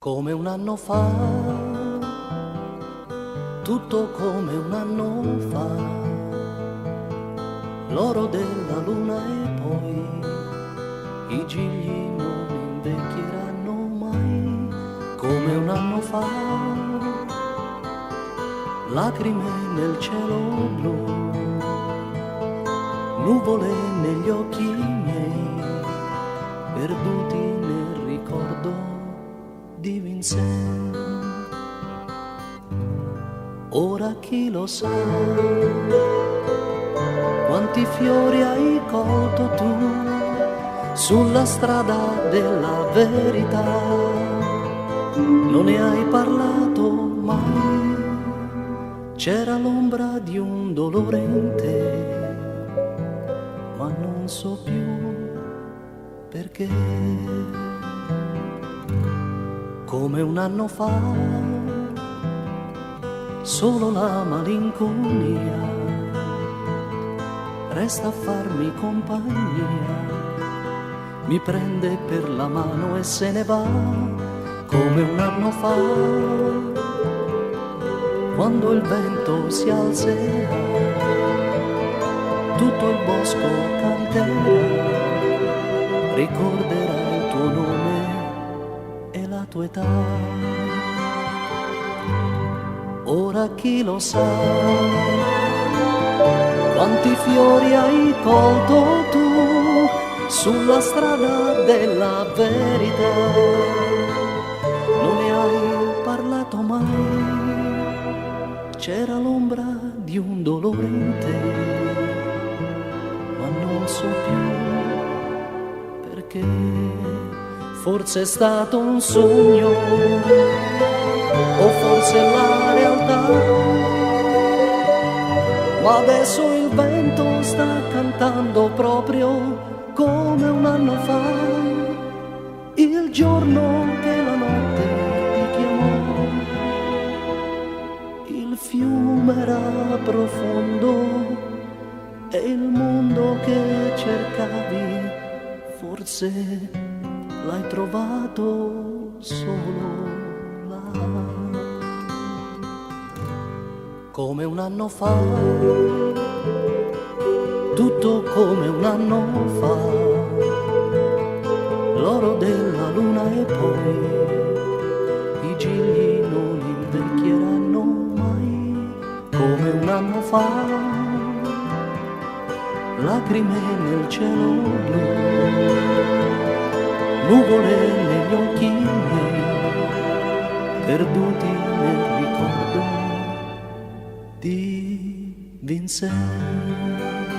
Come un anno fa, tutto come un anno fa, l'oro della luna e poi i gigli non invecchieranno mai. Come un anno fa, lacrime nel cielo blu, nuvole negli occhi miei, perduti nel ricordo di Vincent. Ora chi lo sa quanti fiori hai colto tu sulla strada della verità. Non ne hai parlato mai, c'era l'ombra di un dolorente, ma non so più perché. Come un anno fa, solo la malinconia resta a farmi compagnia, mi prende per la mano e se ne va. Come un anno fa, quando il vento si alzerà, tutto il bosco canterà, ricorderà il tuo nome e la tua età. Ora chi lo sa quanti fiori hai colto tu sulla strada della verità. Non ne hai parlato mai, c'era l'ombra di un dolorente, ma non so più perché. Forse è stato un sogno, o forse la realtà, ma adesso il vento sta cantando proprio come un anno fa, il giorno che la notte ti chiamò. Il fiume era profondo e il mondo che cercavi forse l'hai trovato solo là. Come un anno fa, tutto come un anno fa, l'oro della luna e poi i gigli non invecchieranno mai. Come un anno fa, lacrime nel cielo blu, nuvole negli occhi miei, perduti nel ricordo di Vincent.